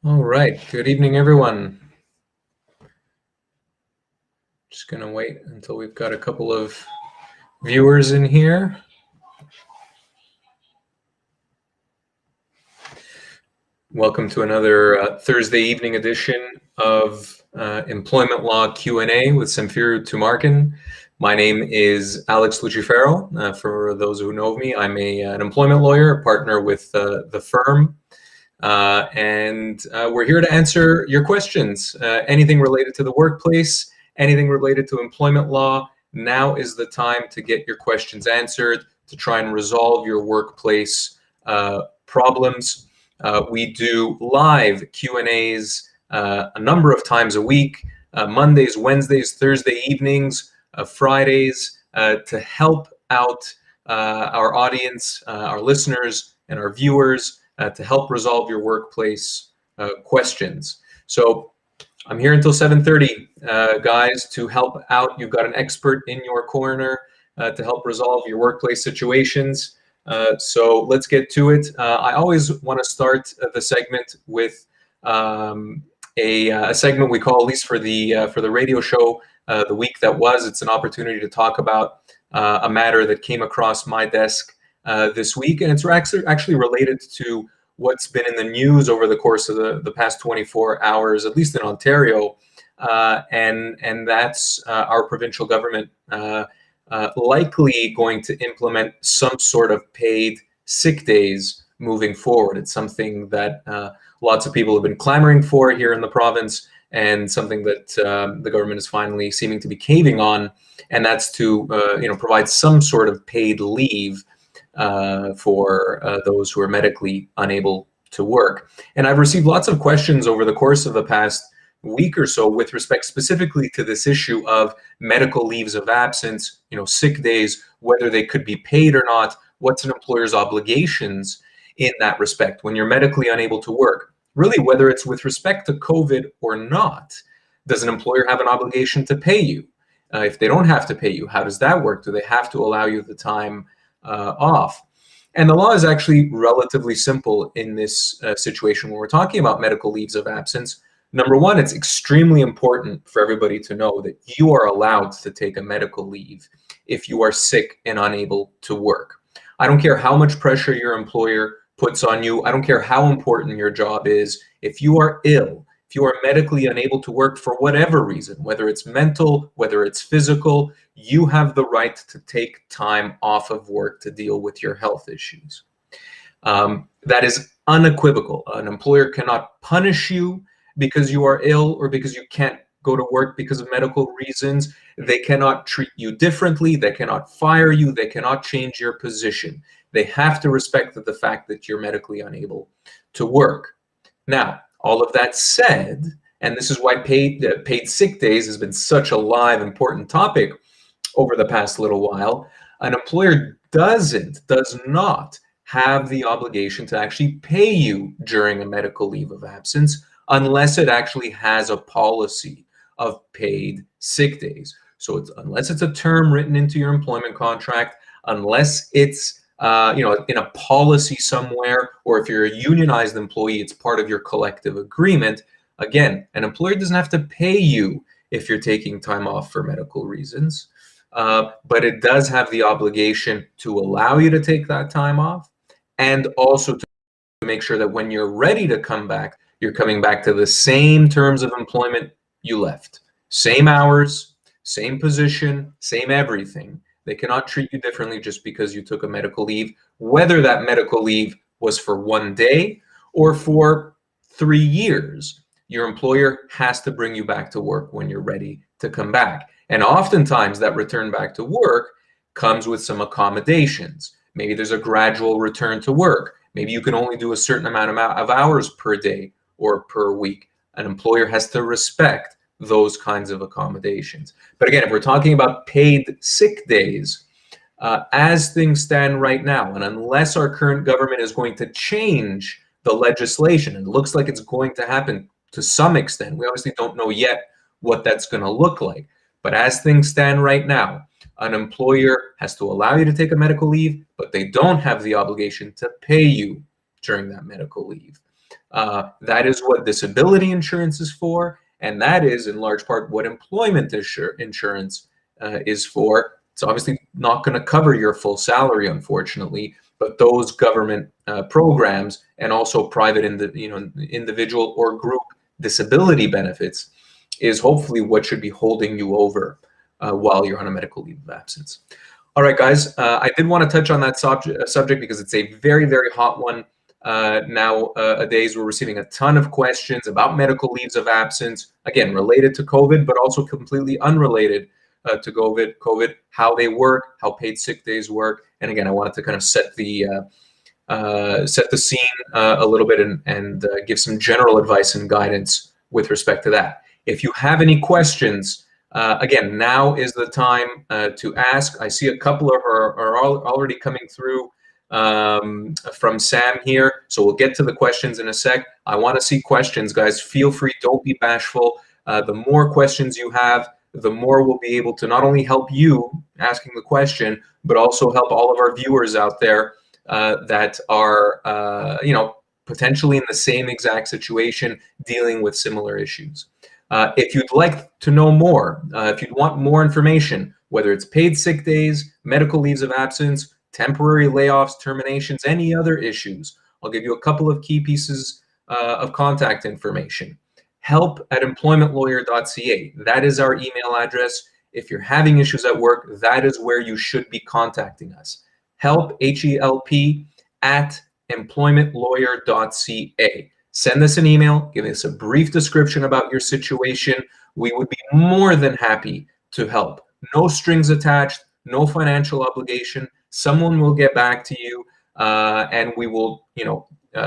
All right, good evening, everyone. Just gonna wait until we've got a couple of viewers in here. Welcome to another Thursday evening edition of Employment Law Q&A with Samfiru Tumarkin. My name is Alex Lucifero. For those who know me, I'm an employment lawyer, a partner with the firm. And we're here to answer your questions, anything related to the workplace, anything related to employment law. Now is the time to get your questions answered, to try and resolve your workplace problems. We do live Q&As a number of times a week, Mondays, Wednesdays, Thursday evenings, Fridays, to help out our audience, our listeners, and our viewers, to help resolve your workplace questions. So I'm here until 7:30, guys, to help out. You've got an expert in your corner to help resolve your workplace situations. So let's get to it. I always want to start the segment with a segment we call, at least for the radio show, the week that was. It's an opportunity to talk about a matter that came across my desk this week, and it's actually related to what's been in the news over the course of the past 24 hours, at least in Ontario, and that's our provincial government likely going to implement some sort of paid sick days moving forward. It's something that lots of people have been clamoring for here in the province, and something that the government is finally seeming to be caving on, and that's to provide some sort of paid leave for those who are medically unable to work. And I've received lots of questions over the course of the past week or so with respect specifically to this issue of medical leaves of absence, sick days, whether they could be paid or not, what's an employer's obligations in that respect when you're medically unable to work. Really, whether it's with respect to COVID or not, does an employer have an obligation to pay you? If they don't have to pay you, how does that work? Do they have to allow you the time off? And the law is actually relatively simple in this situation when we're talking about medical leaves of absence. Number one, it's extremely important for everybody to know that you are allowed to take a medical leave if you are sick and unable to work. I don't care how much pressure your employer puts on you. I don't care how important your job is. If you are ill, if you are medically unable to work for whatever reason, whether it's mental, whether it's physical, you have the right to take time off of work to deal with your health issues. That is unequivocal. An employer cannot punish you because you are ill or because you can't go to work because of medical reasons. They cannot treat you differently. They cannot fire you. They cannot change your position. They have to respect the fact that you're medically unable to work. Now, all of that said, and this is why paid sick days has been such a live, important topic over the past little while, an employer does not have the obligation to actually pay you during a medical leave of absence unless it actually has a policy of paid sick days. So unless it's a term written into your employment contract, unless it's in a policy somewhere, or if you're a unionized employee, it's part of your collective agreement. Again, an employer doesn't have to pay you if you're taking time off for medical reasons, but it does have the obligation to allow you to take that time off, and also to make sure that when you're ready to come back, you're coming back to the same terms of employment you left. Same hours, same position, same everything. They cannot treat you differently just because you took a medical leave, whether that medical leave was for 1 day or for 3 years. Your employer has to bring you back to work when you're ready to come back. And oftentimes that return back to work comes with some accommodations. Maybe there's a gradual return to work. Maybe you can only do a certain amount of hours per day or per week. An employer has to respect those kinds of accommodations. But again, if we're talking about paid sick days, as things stand right now, and unless our current government is going to change the legislation, and it looks like it's going to happen to some extent, we obviously don't know yet what that's going to look like. But as things stand right now, an employer has to allow you to take a medical leave, but they don't have the obligation to pay you during that medical leave. That is what disability insurance is for, and that is in large part what employment insurance is for. It's obviously not going to cover your full salary, unfortunately, but those government programs and also private individual or group disability benefits is hopefully what should be holding you over while you're on a medical leave of absence. All right, guys, I did want to touch on that subject because it's a very, very hot one. Nowadays, we're receiving a ton of questions about medical leaves of absence, again, related to COVID, but also completely unrelated to COVID, how they work, how paid sick days work. And again, I wanted to kind of set the scene a little bit and give some general advice and guidance with respect to that. If you have any questions, again, now is the time to ask. I see a couple are already coming through from Sam here, so we'll get to the questions in a sec. I want to see questions, guys. Feel free, don't be bashful. The more questions you have, the more we'll be able to not only help you asking the question, but also help all of our viewers out there that are, potentially in the same exact situation, dealing with similar issues. If you'd like to know more, if you'd want more information, whether it's paid sick days, medical leaves of absence, temporary layoffs, terminations, any other issues, I'll give you a couple of key pieces of contact information. help@employmentlawyer.ca. That is our email address. If you're having issues at work, that is where you should be contacting us. help, H-E-L-P, @employmentlawyer.ca. Send us an email, give us a brief description about your situation. We would be more than happy to help. No strings attached, no financial obligation. Someone will get back to you, and we will,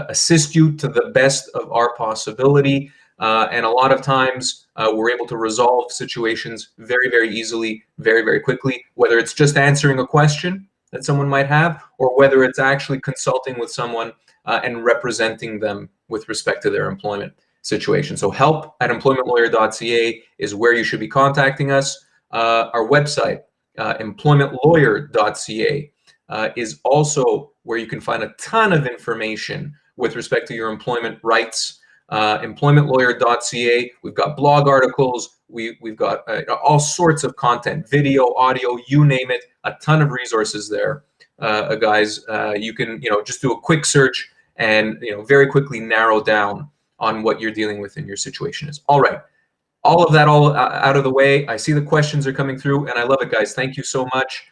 assist you to the best of our possibility. And a lot of times we're able to resolve situations very, very easily, very, very quickly, whether it's just answering a question that someone might have, or whether it's actually consulting with someone and representing them with respect to their employment situation. So help@employmentlawyer.ca is where you should be contacting us. Our website, employmentlawyer.ca, is also where you can find a ton of information with respect to your employment rights. Employmentlawyer.ca, we've got blog articles, we've got all sorts of content, video, audio, you name it, a ton of resources there, guys. You can just do a quick search and very quickly narrow down on what you're dealing with in your situation is. All right, all of that out of the way. I see the questions are coming through, and I love it, guys. Thank you so much.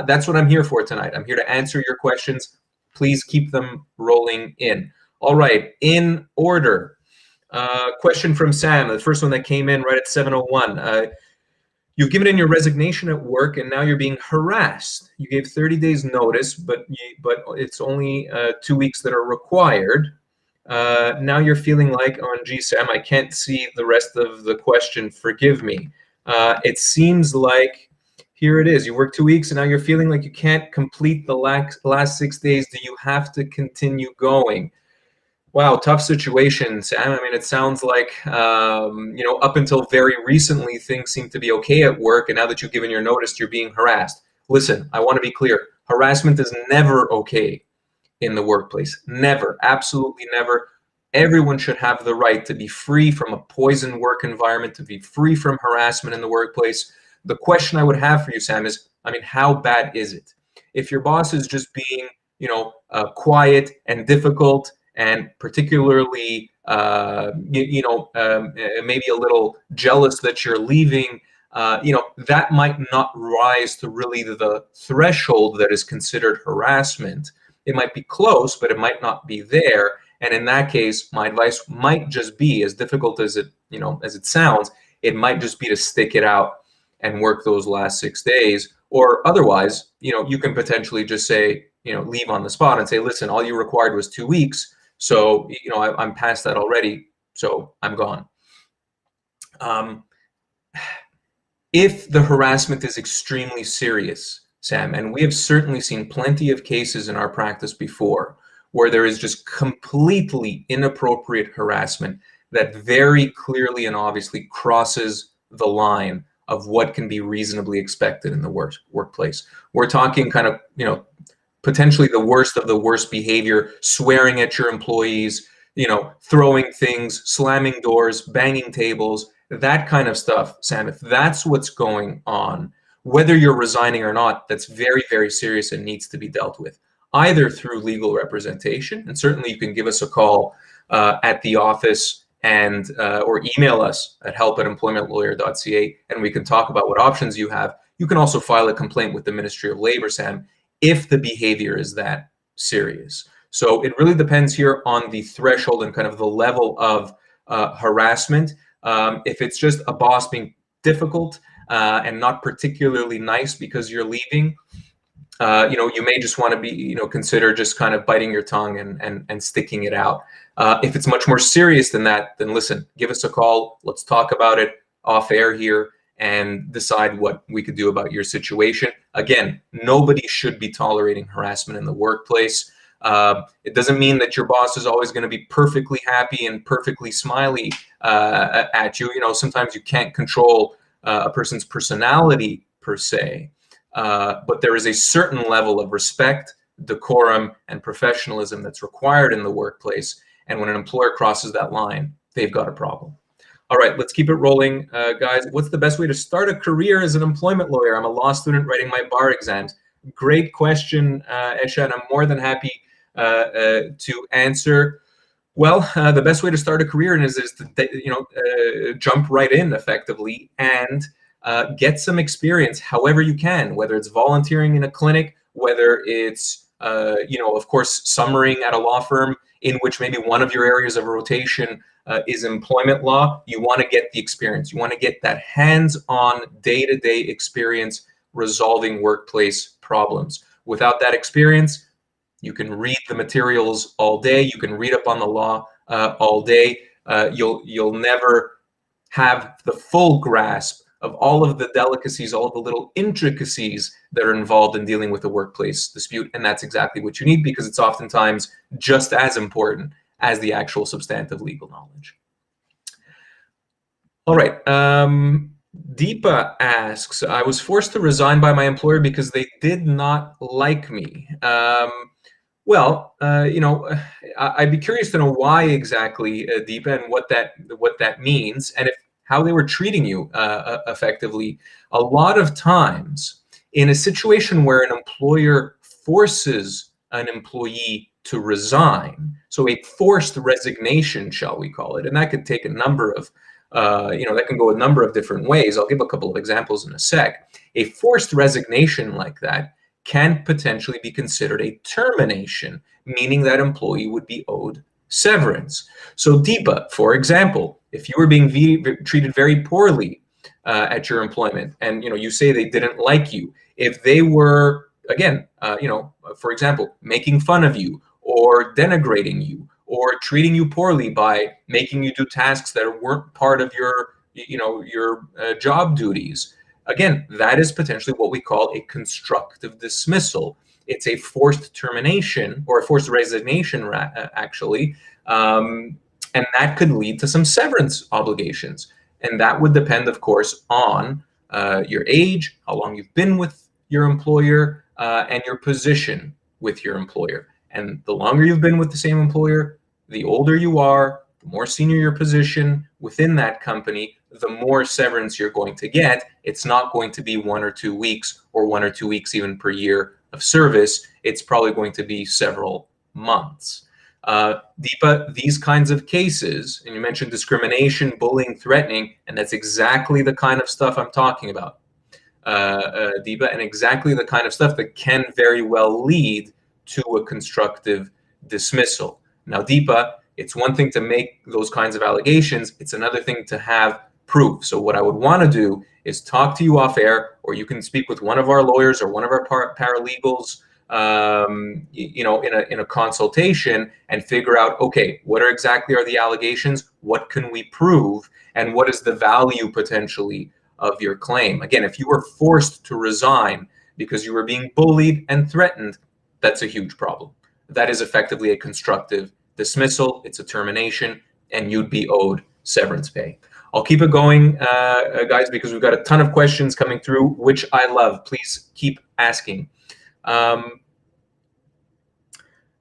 That's what I'm here for tonight. I'm here to answer your questions. Please keep them rolling in. All right, in order. Question from Sam, the first one that came in right at 7:01. You've given in your resignation at work, and now you're being harassed. You gave 30 days notice, but it's only 2 weeks that are required. Now you're feeling like, gee, Sam, I can't see the rest of the question. Forgive me. It seems like, here it is. You work 2 weeks, and now you're feeling like you can't complete the last 6 days. Do you have to continue going? Wow, tough situation, Sam. I mean, it sounds like, up until very recently, things seem to be okay at work, and now that you've given your notice, you're being harassed. Listen, I want to be clear. Harassment is never okay in the workplace. Never, absolutely never. Everyone should have the right to be free from a poison work environment, to be free from harassment in the workplace. The question I would have for you, Sam, is, how bad is it? If your boss is just being, quiet and difficult, and particularly, maybe a little jealous that you're leaving, that might not rise to really the threshold that is considered harassment. It might be close, but it might not be there. And in that case, my advice might just be, as difficult as it sounds, it might just be to stick it out and work those last 6 days. Or otherwise, you can potentially just say, leave on the spot and say, listen, all you required was 2 weeks. So, I'm past that already, so I'm gone. If the harassment is extremely serious, Sam, and we have certainly seen plenty of cases in our practice before where there is just completely inappropriate harassment that very clearly and obviously crosses the line of what can be reasonably expected in the workplace. We're talking kind of, potentially the worst of the worst behavior, swearing at your employees, throwing things, slamming doors, banging tables, that kind of stuff, Sam, if that's what's going on, whether you're resigning or not, that's very, very serious and needs to be dealt with, either through legal representation, and certainly you can give us a call at the office and or email us at help@employmentlawyer.ca, and we can talk about what options you have. You can also file a complaint with the Ministry of Labor, Sam, if the behavior is that serious. So it really depends here on the threshold and kind of the level of harassment. If it's just a boss being difficult and not particularly nice because you're leaving, you may just want to be, consider just kind of biting your tongue and sticking it out. If it's much more serious than that, then listen, give us a call. Let's talk about it off air here and decide what we could do about your situation. Again, nobody should be tolerating harassment in the workplace. It doesn't mean that your boss is always going to be perfectly happy and perfectly smiley at you. Sometimes you can't control a person's personality per se, but there is a certain level of respect, decorum, and professionalism that's required in the workplace. And when an employer crosses that line, they've got a problem. All right, let's keep it rolling, guys. What's the best way to start a career as an employment lawyer? I'm a law student writing my bar exams. Great question, Esha, and I'm more than happy to answer. Well, the best way to start a career is to jump right in effectively and get some experience however you can, whether it's volunteering in a clinic, whether it's, of course, summering at a law firm in which maybe one of your areas of rotation is employment law. You want to get the experience. You want to get that hands-on, day-to-day experience resolving workplace problems. Without that experience, you can read the materials all day. You can read up on the law all day. You'll never have the full grasp of all of the delicacies, all of the little intricacies that are involved in dealing with a workplace dispute. And that's exactly what you need, because it's oftentimes just as important as the actual substantive legal knowledge. All right. Deepa asks, I was forced to resign by my employer because they did not like me. I'd be curious to know why exactly, Deepa, and what that means, and how they were treating you effectively. A lot of times, in a situation where an employer forces an employee to resign, so a forced resignation, shall we call it, and that could take a number of, that can go a number of different ways. I'll give a couple of examples in a sec. A forced resignation like that can potentially be considered a termination, meaning that employee would be owed severance. So Deepa, for example, if you were being treated very poorly at your employment, and you say they didn't like you, if they were, again, for example, making fun of you or denigrating you or treating you poorly by making you do tasks that weren't part of your job duties, again, that is potentially what we call a constructive dismissal. It's a forced termination or a forced resignation, actually, and that could lead to some severance obligations. And that would depend, of course, on your age, how long you've been with your employer, and your position with your employer. And the longer you've been with the same employer, the older you are, the more senior your position within that company, the more severance you're going to get. It's not going to be 1 or 2 weeks, or 1 or 2 weeks even per year of service. It's probably going to be several months. Deepa, these kinds of cases, and you mentioned discrimination, bullying, threatening, and that's exactly the kind of stuff I'm talking about, Deepa, and exactly the kind of stuff that can very well lead to a constructive dismissal. Now, Deepa, it's one thing to make those kinds of allegations. It's another thing to have proof. So what I would want to do is talk to you off air, or you can speak with one of our lawyers or one of our paralegals, in a consultation, and figure out, okay, what exactly are the allegations? What can we prove? And what is the value potentially of your claim? Again, if you were forced to resign because you were being bullied and threatened, that's a huge problem. That is effectively a constructive dismissal. It's a termination, and you'd be owed severance pay. I'll keep it going, guys, because we've got a ton of questions coming through, which I love. Please keep asking.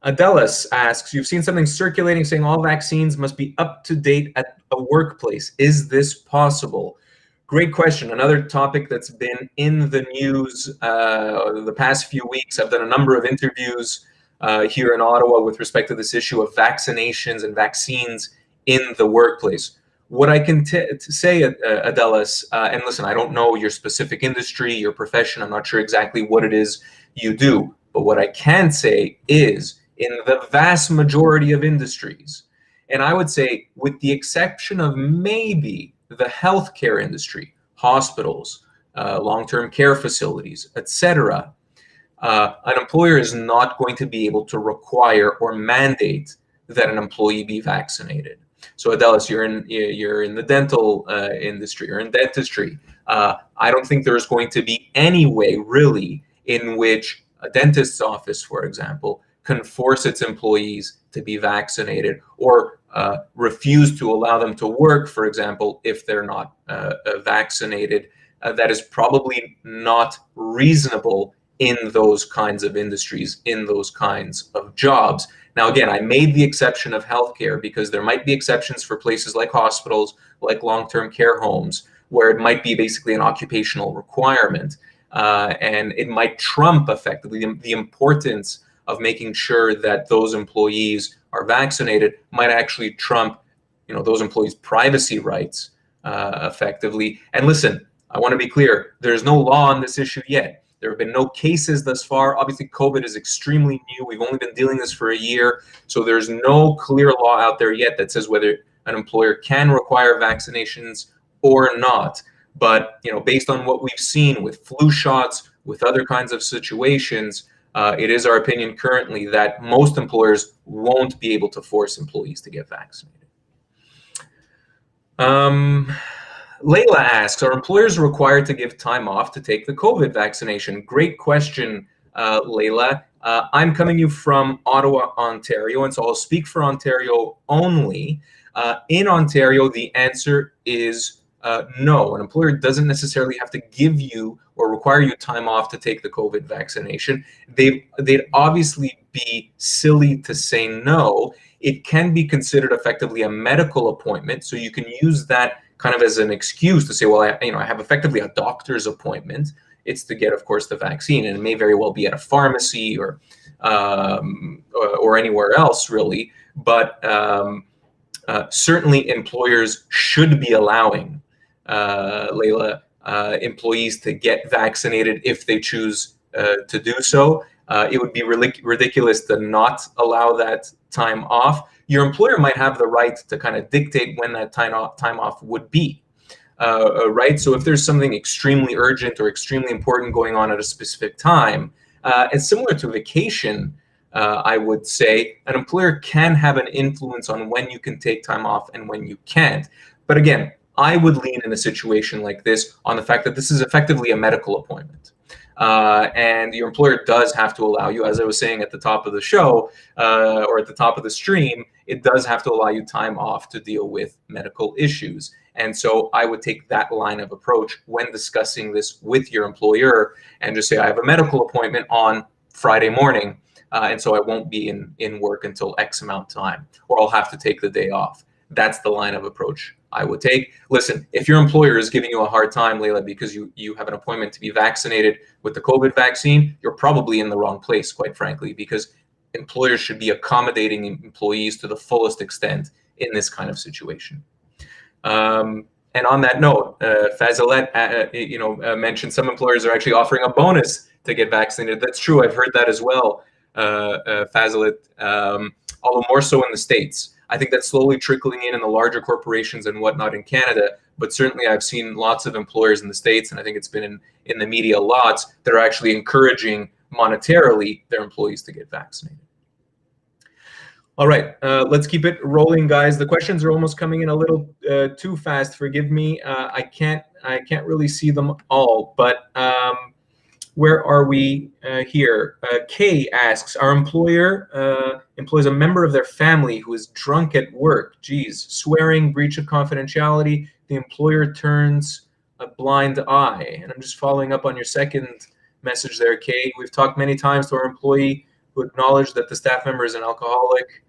Adelis asks, you've seen something circulating saying all vaccines must be up to date at a workplace. Is this possible? Great question. Another topic that's been in the news the past few weeks. I've done a number of interviews here in Ottawa with respect to this issue of vaccinations and vaccines in the workplace. What I can say, Adelis, and listen, I don't know your specific industry, your profession. I'm not sure exactly what it is you do. But what I can say is, in the vast majority of industries, and I would say with the exception of maybe the healthcare industry, hospitals, long-term care facilities, etc., an employer is not going to be able to require or mandate that an employee be vaccinated. So Adelis, you're in the dental industry or in dentistry. I don't think there's going to be any way really in which a dentist's office, for example, can force its employees to be vaccinated or refuse to allow them to work, for example, if they're not vaccinated. That is probably not reasonable in those kinds of industries, in those kinds of jobs. Now, again, I made the exception of healthcare because there might be exceptions for places like hospitals, like long-term care homes, where it might be basically an occupational requirement. And it might trump effectively the importance of making sure that those employees are vaccinated might actually trump, those employees' privacy rights effectively. And listen, I want to be clear, there's no law on this issue yet. There have been no cases thus far. Obviously, COVID is extremely new. We've only been dealing this for a year. So there's no clear law out there yet that says whether an employer can require vaccinations or not. But based on what we've seen with flu shots, with other kinds of situations, it is our opinion currently that most employers won't be able to force employees to get vaccinated. Layla asks, are employers required to give time off to take the COVID vaccination? Great question, Layla. I'm coming to you from Ottawa, Ontario, and so I'll speak for Ontario only. In Ontario, the answer is no. An employer doesn't necessarily have to give you or require you time off to take the COVID vaccination. They'd obviously be silly to say no. It can be considered effectively a medical appointment, so you can use that kind of as an excuse to say, well, I have effectively a doctor's appointment. It's to get, of course, the vaccine, and it may very well be at a pharmacy or anywhere else, really. But certainly, employers should be allowing Layla, employees to get vaccinated if they choose to do so. It would be ridiculous to not allow that time off. Your employer might have the right to kind of dictate when that time off would be, right? So if there's something extremely urgent or extremely important going on at a specific time, and similar to vacation, I would say an employer can have an influence on when you can take time off and when you can't. But again, I would lean in a situation like this on the fact that this is effectively a medical appointment. And your employer does have to allow you, as I was saying at the top of the show, or at the top of the stream, it does have to allow you time off to deal with medical issues. And so I would take that line of approach when discussing this with your employer and just say, I have a medical appointment on Friday morning, and so I won't be in work until X amount of time, or I'll have to take the day off. That's the line of approach I would take. Listen, if your employer is giving you a hard time, Layla, because you have an appointment to be vaccinated with the COVID vaccine, you're probably in the wrong place, quite frankly, because employers should be accommodating employees to the fullest extent in this kind of situation. And on that note, Fazilet, mentioned some employers are actually offering a bonus to get vaccinated. That's true. I've heard that as well, Fazilet, although more so in the States. I think that's slowly trickling in the larger corporations and whatnot in Canada, but certainly I've seen lots of employers in the States, and I think it's been in the media lots, that are actually encouraging monetarily their employees to get vaccinated. All right, let's keep it rolling, guys. The questions are almost coming in a little too fast. Forgive me. I can't really see them all, but where are we here? Kay asks, our employer employs a member of their family who is drunk at work. Geez, swearing, breach of confidentiality. The employer turns a blind eye. And I'm just following up on your second message there, Kay. We've talked many times to our employee who to acknowledge that the staff member is an alcoholic,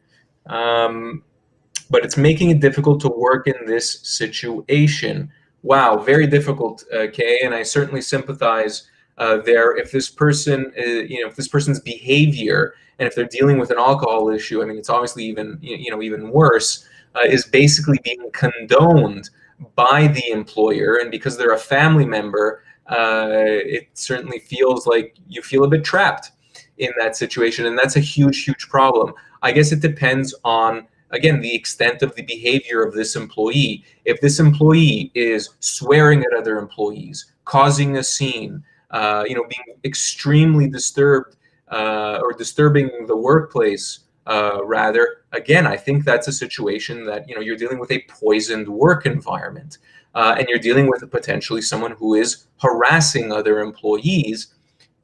but it's making it difficult to work in this situation. Wow, very difficult, Kay, and I certainly sympathize there. If this person, if this person's behavior, and if they're dealing with an alcohol issue, I mean, it's obviously even, even worse, is basically being condoned by the employer, and because they're a family member, it certainly feels like you feel a bit trapped in that situation, and that's a huge, huge problem. I guess it depends on, again, the extent of the behavior of this employee. If this employee is swearing at other employees, causing a scene, being extremely disturbed or disturbing the workplace, rather, again, I think that's a situation that, you're dealing with a poisoned work environment, and you're dealing with potentially someone who is harassing other employees.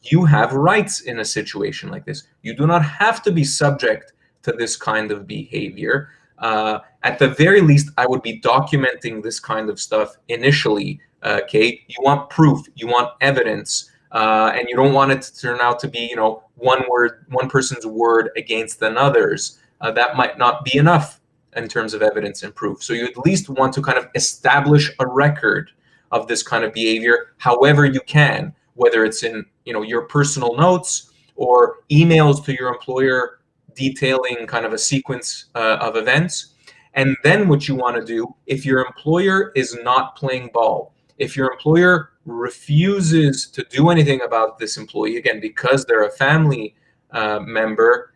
You have rights in a situation like this. You do not have to be subject to this kind of behavior. At the very least, I would be documenting this kind of stuff initially, Kate. You want proof, you want evidence, and you don't want it to turn out to be, one person's word against another's. That might not be enough in terms of evidence and proof. So you at least want to kind of establish a record of this kind of behavior, however you can, whether it's in, your personal notes or emails to your employer detailing kind of a sequence of events. And then what you want to do, if your employer is not playing ball, if your employer refuses to do anything about this employee, again, because they're a family member,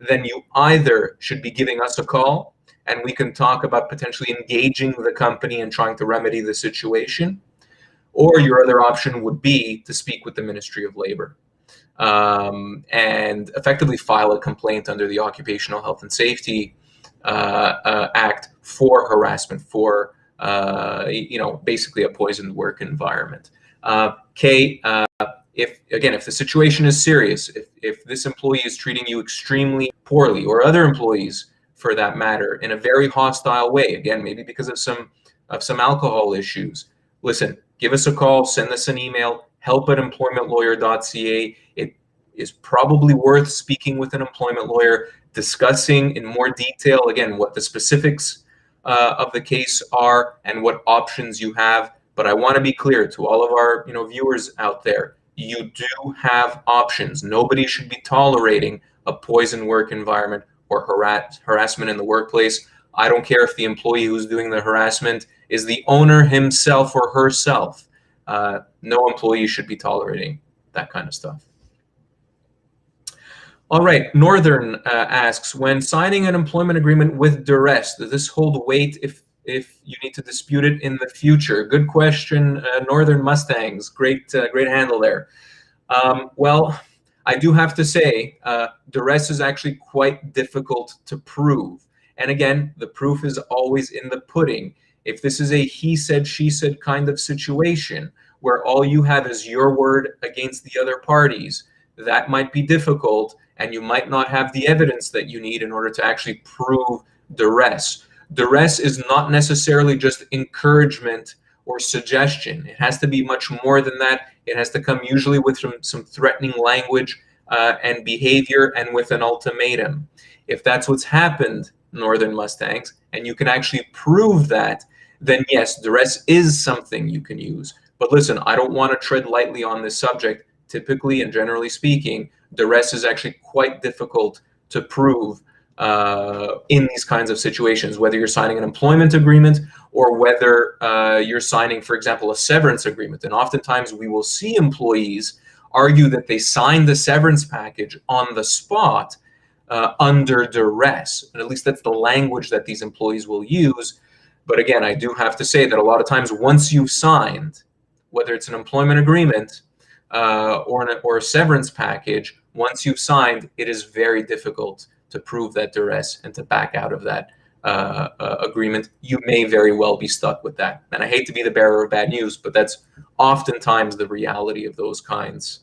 then you either should be giving us a call and we can talk about potentially engaging the company and trying to remedy the situation, or your other option would be to speak with the Ministry of Labor and effectively file a complaint under the Occupational Health and Safety Act for harassment, for basically a poisoned work environment. Kay, if the situation is serious, if this employee is treating you extremely poorly, or other employees for that matter, in a very hostile way, again, maybe because of some alcohol issues, listen, give us a call, send us an email, help@employmentlawyer.ca. It is probably worth speaking with an employment lawyer, discussing in more detail, again, what the specifics of the case are and what options you have. But I want to be clear to all of our viewers out there, you do have options. Nobody should be tolerating a poison work environment or harassment in the workplace. I don't care if the employee who's doing the harassment is the owner himself or herself. No employee should be tolerating that kind of stuff. All right, Northern asks, when signing an employment agreement with duress, does this hold weight if you need to dispute it in the future? Good question, Northern Mustangs. Great handle there. Well, I do have to say, duress is actually quite difficult to prove. And again, the proof is always in the pudding. If this is a he said, she said kind of situation where all you have is your word against the other parties, that might be difficult, and you might not have the evidence that you need in order to actually prove duress. Duress is not necessarily just encouragement or suggestion. It has to be much more than that. It has to come usually with some threatening language and behavior, and with an ultimatum. If that's what's happened, Northern Mustangs, and you can actually prove that, then yes, duress is something you can use. But listen, I don't want to tread lightly on this subject. Typically and generally speaking, duress is actually quite difficult to prove in these kinds of situations, whether you're signing an employment agreement or whether you're signing, for example, a severance agreement. And oftentimes we will see employees argue that they signed the severance package on the spot under duress. And at least that's the language that these employees will use. But again, I do have to say that a lot of times once you've signed, whether it's an employment agreement or a severance package, once you've signed, it is very difficult to prove that duress and to back out of that agreement. You may very well be stuck with that. And I hate to be the bearer of bad news, but that's oftentimes the reality of those kinds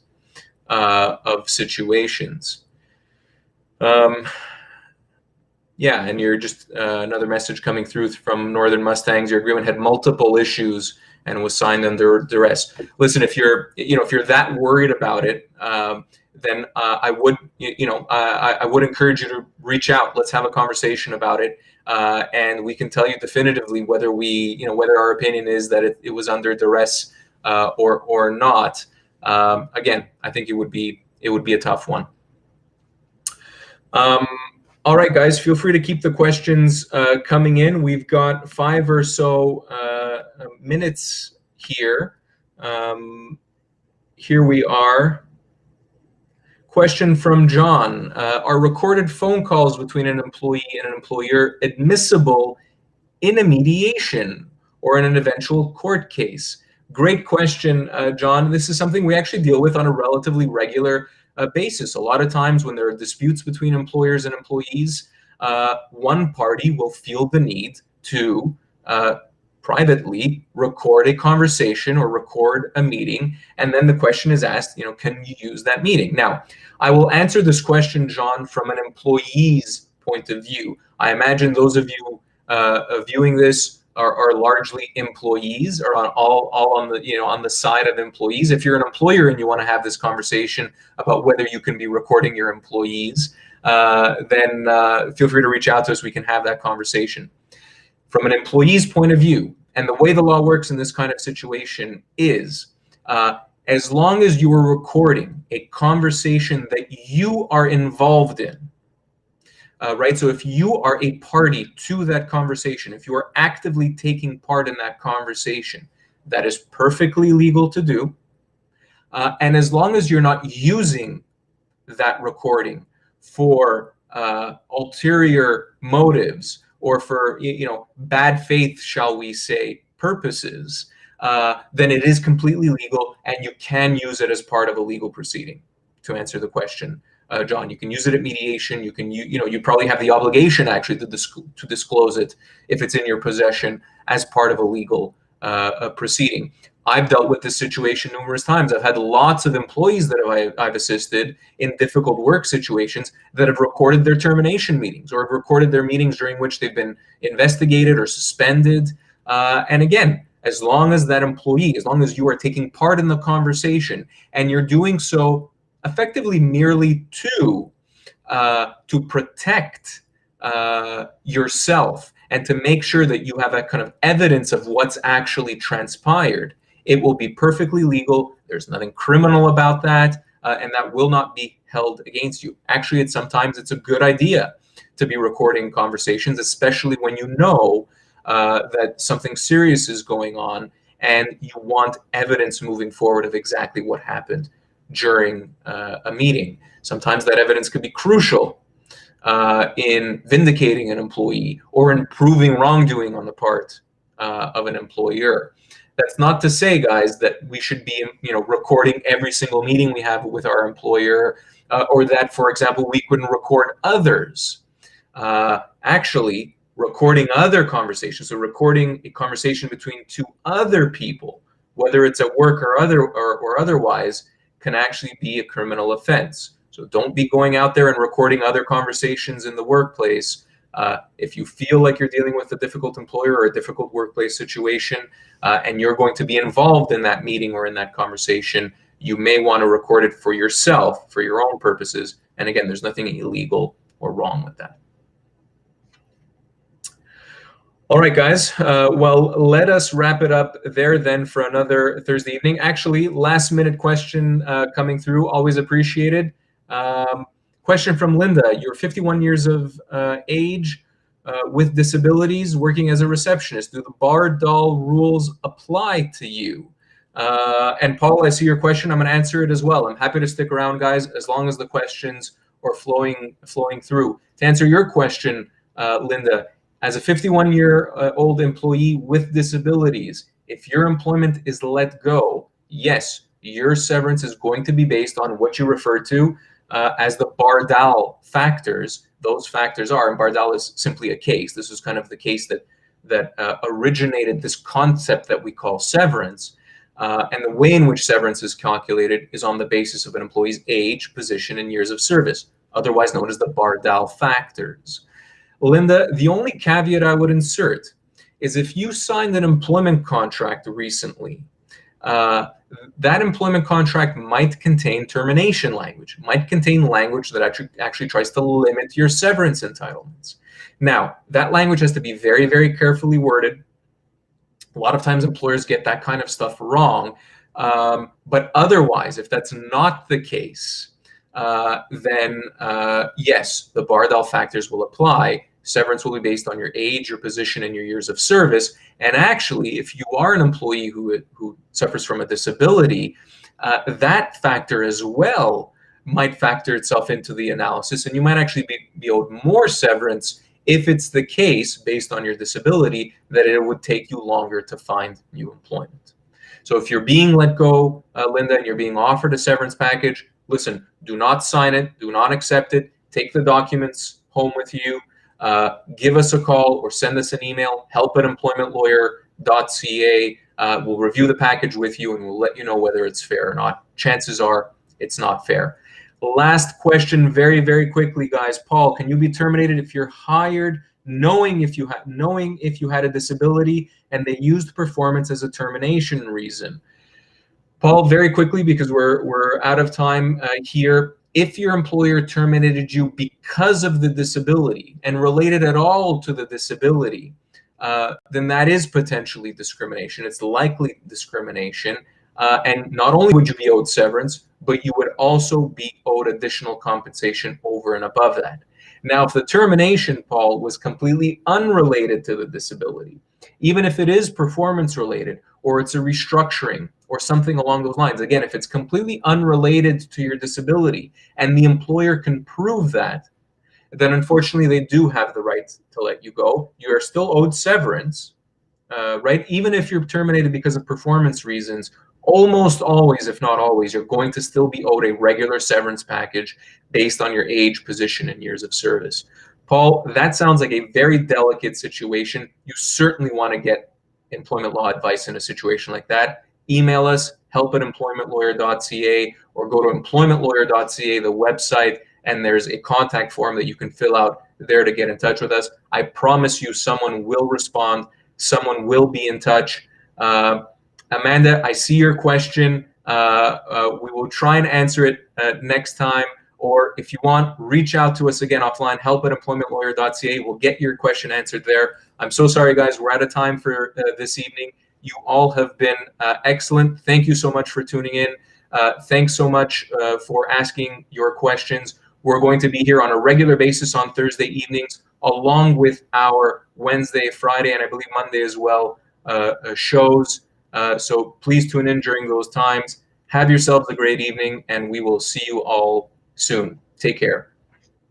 of situations. Yeah, and you're just another message coming through from Northern Mustangs. Your agreement had multiple issues and was signed under duress. Listen, if you're that worried about it, then I would encourage you to reach out. Let's have a conversation about it, and we can tell you definitively whether whether our opinion is that it was under duress or not. Again, I think it would be a tough one. All right, guys, feel free to keep the questions coming in. We've got 5 or so minutes here. Here we are. Question from John. Are recorded phone calls between an employee and an employer admissible in a mediation or in an eventual court case? Great question, John. This is something we actually deal with on a relatively regular basis. A lot of times when there are disputes between employers and employees, one party will feel the need to privately record a conversation or record a meeting, and then the question is asked, can you use that meeting? Now, I will answer this question, John, from an employee's point of view. I imagine those of you viewing this are largely employees, or all on the on the side of employees. If you're an employer and you want to have this conversation about whether you can be recording your employees, then feel free to reach out to us. We can have that conversation. From an employee's point of view, and the way the law works in this kind of situation is, as long as you are recording a conversation that you are involved in, right? So if you are a party to that conversation, if you are actively taking part in that conversation, that is perfectly legal to do. And as long as you're not using that recording for ulterior motives or for bad faith, shall we say, purposes, then it is completely legal, and you can use it as part of a legal proceeding. To answer the question, John, you can use it at mediation. You can you probably have the obligation actually to disclose it if it's in your possession as part of a legal proceeding. I've dealt with this situation numerous times. I've had lots of employees that I've assisted in difficult work situations that have recorded their termination meetings or have recorded their meetings during which they've been investigated or suspended. And again, as long as that employee, as long as you are taking part in the conversation and you're doing so effectively merely to protect yourself and to make sure that you have that kind of evidence of what's actually transpired, it will be perfectly legal. There's nothing criminal about that, and that will not be held against you. Actually, sometimes it's a good idea to be recording conversations, especially when you know that something serious is going on and you want evidence moving forward of exactly what happened during a meeting. Sometimes that evidence could be crucial in vindicating an employee or in proving wrongdoing on the part of an employer. That's not to say, guys, that we should be recording every single meeting we have with our employer, or that, for example, we couldn't record others. Actually, recording other conversations, so recording a conversation between two other people, whether it's at work or otherwise, can actually be a criminal offense. So don't be going out there and recording other conversations in the workplace. If you feel like you're dealing with a difficult employer or a difficult workplace situation, and you're going to be involved in that meeting or in that conversation, you may want to record it for yourself, for your own purposes. And again, there's nothing illegal or wrong with that. All right, guys. Well, let us wrap it up there then for another Thursday evening. Actually, last minute question coming through, always appreciated. Question from Linda. You're 51 years of age with disabilities, working as a receptionist. Do the Bar-Dahl rules apply to you? And Paul, I see your question. I'm going to answer it as well. I'm happy to stick around, guys, as long as the questions are flowing through. To answer your question, Linda, as a 51-year-old employee with disabilities, if your employment is let go, yes, your severance is going to be based on what you refer to as the Bar-Dahl factors. Those factors are, and Bar-Dahl is simply a case. This is kind of the case that originated this concept that we call severance. And the way in which severance is calculated is on the basis of an employee's age, position, and years of service, otherwise known as the Bar-Dahl factors. Linda, the only caveat I would insert is if you signed an employment contract recently, that employment contract might contain termination language, might contain language that actually tries to limit your severance entitlements. Now, that language has to be very, very carefully worded. A lot of times employers get that kind of stuff wrong. But otherwise, if that's not the case, then yes, the Bardell factors will apply. Severance will be based on your age, your position, and your years of service. And actually, if you are an employee who suffers from a disability, that factor as well might factor itself into the analysis, and you might actually be owed more severance if it's the case, based on your disability, that it would take you longer to find new employment. So if you're being let go, Linda, and you're being offered a severance package, listen, do not sign it, do not accept it, take the documents home with you, give us a call or send us an email, help@employmentlawyer.ca. We'll review the package with you and we'll let you know whether it's fair or not. Chances are it's not fair. Last question, very, very quickly, guys. Paul, can you be terminated if you're hired knowing if you had a disability and they used performance as a termination reason? Paul, very quickly, because we're out of time here. If your employer terminated you because of the disability and related at all to the disability, then that is potentially discrimination. It's likely discrimination. And not only would you be owed severance, but you would also be owed additional compensation over and above that. Now, if the termination, Paul, was completely unrelated to the disability, even if it is performance related or it's a restructuring or something along those lines, again, if it's completely unrelated to your disability and the employer can prove that, then unfortunately they do have the right to let you go. You are still owed severance, right? Even if you're terminated because of performance reasons, almost always, if not always, you're going to still be owed a regular severance package based on your age, position, and years of service. Paul, that sounds like a very delicate situation. You certainly want to get employment law advice in a situation like that. Email us, help@employmentlawyer.ca, or go to employmentlawyer.ca, the website, and there's a contact form that you can fill out there to get in touch with us. I promise you someone will respond. Someone will be in touch. Amanda, I see your question. We will try and answer it next time. Or if you want, reach out to us again offline, help@employmentlawyer.ca. We'll get your question answered there. I'm so sorry, guys. We're out of time for this evening. You all have been excellent. Thank you so much for tuning in. Thanks so much for asking your questions. We're going to be here on a regular basis on Thursday evenings, along with our Wednesday, Friday, and I believe Monday as well shows. So please tune in during those times. Have yourselves a great evening, and we will see you all soon. Take care.